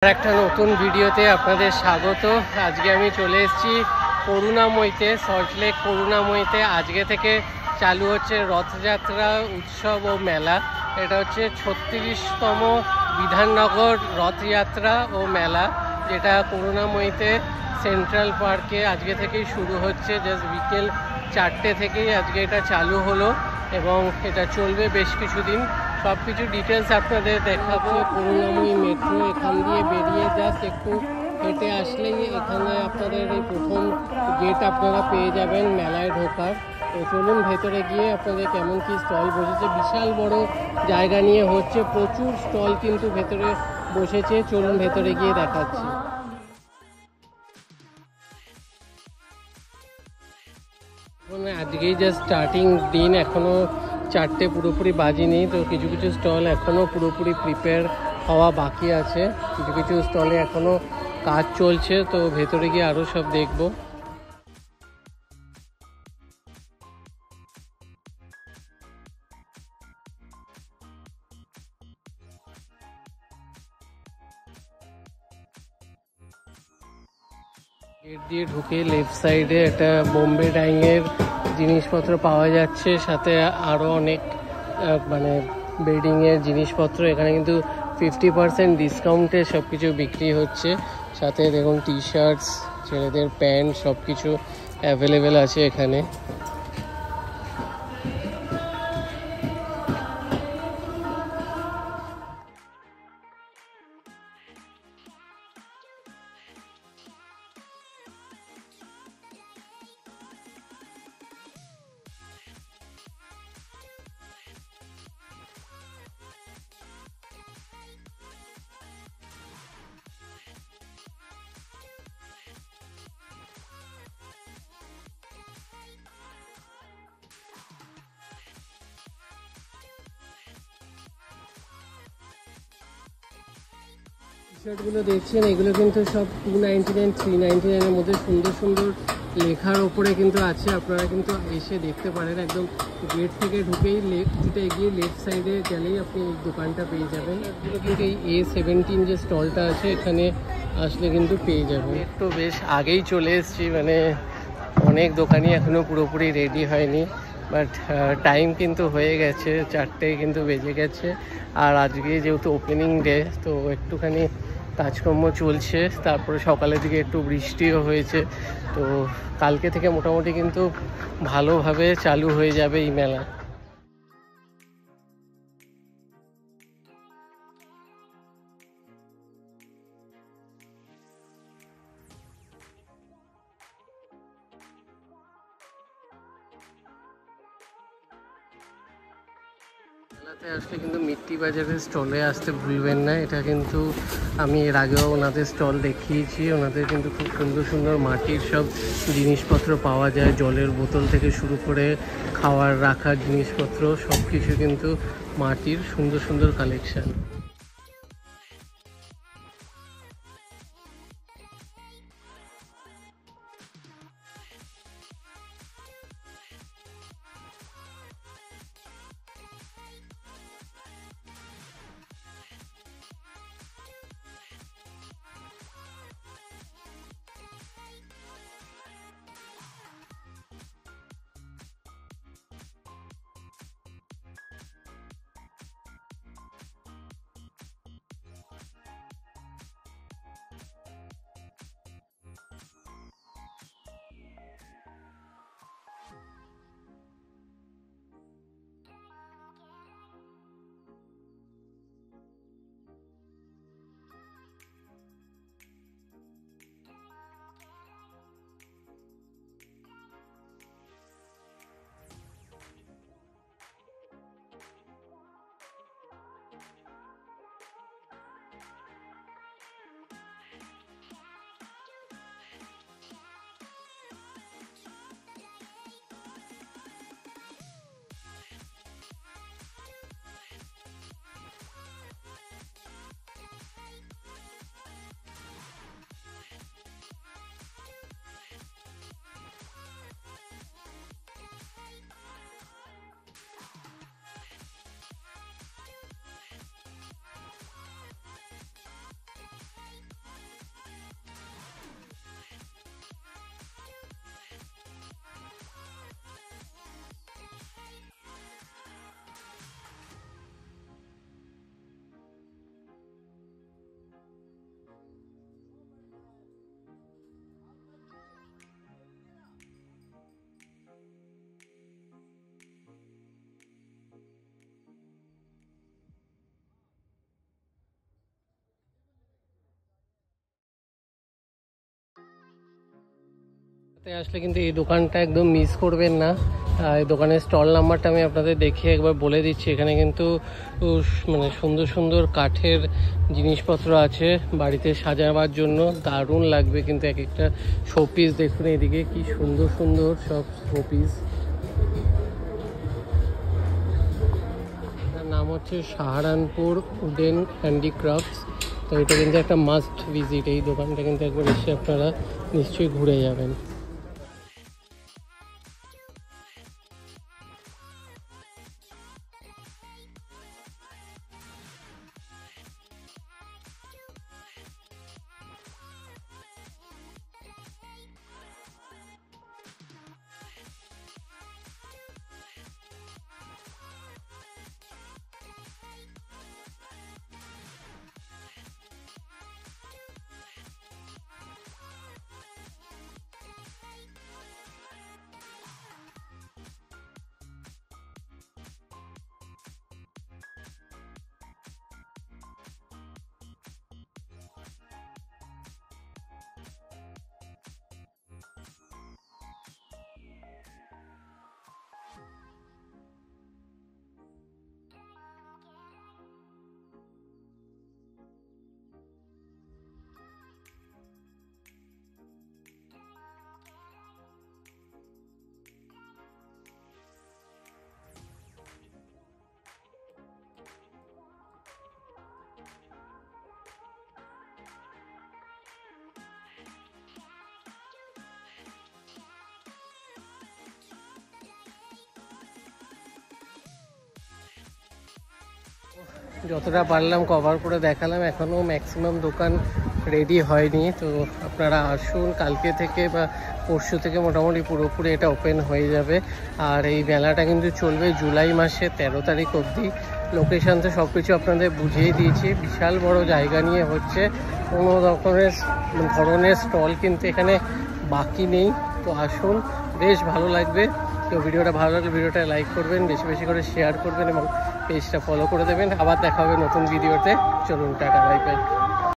একটা নতুন ভিডিওতে আপনাদের স্বাগত। আজকে আমি চলে এসেছি করুণাময়ীতে, সল্টলেক করুণাময়ীতে। আজকে থেকে চালু হচ্ছে রথযাত্রা উৎসব ও মেলা। এটা হচ্ছে 36তম বিধাননগর রথযাত্রা ও মেলা, যেটা করুণাময়ীতে সেন্ট্রাল পার্কে আজকে থেকেই শুরু হচ্ছে। জাস্ট বিকেল 4টে থেকেই আজকে এটা চালু হলো এবং এটা চলবে বেশ কিছুদিন। সব কিছু ডিটেলস আপনাদের দেখাবো। করুণাময়ী মেট্রো, এখান দিয়ে বেরিয়ে জাস্ট একটু হেঁটে আসলেই এখানে আপনাদের এই প্রথম গেট আপনারা পেয়ে যাবেন মেলায় ঢোকার। তো চলুন ভেতরে গিয়ে আপনাদের কেমন কি স্টল বসেছে। বিশাল বড় জায়গা নিয়ে হচ্ছে, প্রচুর স্টল কিন্তু ভেতরে বসেছে। চলুন ভেতরে গিয়ে দেখাচ্ছি। আজকেই জাস্ট স্টার্টিং দিন, এখনও 4টে পুরোপুরি বাজিনি। তো কিছু কিছু স্টল এখনও পুরোপুরি প্রিপেয়ার হওয়া বাকি আছে, কিছু কিছু স্টলে এখনও কাজ চলছে। তো ভেতরে গিয়ে আরও সব দেখবো। গেট দিয়ে ঢুকে লেফট সাইডে একটা বোম্বে ডাইংয়ের জিনিসপত্র পাওয়া যাচ্ছে, সাথে আরও অনেক মানে বেডিংয়ের জিনিসপত্র। এখানে কিন্তু 50% ডিসকাউন্টে সব কিছু বিক্রি হচ্ছে। সাথে দেখুন টি শার্টস, ছেলেদের প্যান্ট, সব কিছু অ্যাভেলেবেল আছে এখানে। টি-শার্টগুলো দেখছেন, এগুলো কিন্তু সব 299, 399-এর মধ্যে সুন্দর সুন্দর লেখার ওপরে কিন্তু আছে। আপনারা কিন্তু এসে দেখতে পারেন। একদম গেট থেকে ঢুকেই কিছুটা এগিয়ে লেফট সাইডে গেলেই আপনি এই দোকানটা পেয়ে যাবেন। এগুলো কিন্তু এই A17 যে স্টলটা আছে, এখানে আসলে কিন্তু পেয়ে যাবেন। একটু বেশ আগেই চলে এসেছি, মানে অনেক দোকানই এখনও পুরোপুরি রেডি হয়নি, বাট টাইম কিন্তু হয়ে গেছে, 4টে কিন্তু বেজে গেছে। আর আজকে যেহেতু ওপেনিং ডে, তো একটুখানি কাজকর্ম চলছে। তারপরে সকালের দিকে একটু বৃষ্টিও হয়েছে। তো কালকে থেকে মোটামুটি কিন্তু ভালোভাবে চালু হয়ে যাবে এই মেলা। মেলাতে আসলে কিন্তু মিট্টি বাজারের স্টলে আসতে ভুলবেন না। এটা কিন্তু আমি এর আগেও ওনাদের স্টল দেখিয়েছি। ওনাদের কিন্তু খুব সুন্দর সুন্দর মাটির সব জিনিসপত্র পাওয়া যায়, জলের বোতল থেকে শুরু করে খাওয়ার রাখার জিনিসপত্র, সব কিছু কিন্তু মাটির সুন্দর সুন্দর কালেকশান। আসলে কিন্তু এই দোকানটা একদম মিস করবেন না। এই দোকানের স্টল নাম্বারটা আমি আপনাদের দেখিয়ে একবার বলে দিচ্ছি। এখানে কিন্তু মানে সুন্দর সুন্দর কাঠের জিনিসপত্র আছে বাড়িতে সাজাবার জন্য, দারুণ লাগবে কিন্তু এক একটা শোপিস। দেখুন এদিকে কি সুন্দর সুন্দর সব শোপিস। এটার নাম হচ্ছে সাহারানপুর উডেন হ্যান্ডিক্রাফটস। তো এটা কিন্তু একটা মাস্ট ভিজিট, এই দোকানটা কিন্তু একবার এসে আপনারা নিশ্চয়ই ঘুরে যাবেন। যতটা পারলাম কভার করে দেখালাম, এখনও ম্যাক্সিমাম দোকান রেডি হয়নি। তো আপনারা আসুন, কালকে থেকে বা পরশু থেকে মোটামুটি পুরোপুরি এটা ওপেন হয়ে যাবে। আর এই মেলাটা কিন্তু চলবে জুলাই মাসে 13 তারিখ অবধি। লোকেশান তো সব কিছু আপনাদের বুঝিয়ে দিয়েছি, বিশাল বড় জায়গা নিয়ে হচ্ছে, কোনো ধরনের স্টল কিন্তু এখানে বাকি নেই। তো আসুন, বেশ ভালো লাগবে। তো ভিডিওটা ভালো লাগলে ভিডিওটা লাইক করবেন, বেশি বেশি করে শেয়ার করবেন এবং পেজটা ফলো করে দেবেন। আবার দেখা হবে নতুন ভিডিওতে। চলুন, টাটা, বাই বাই।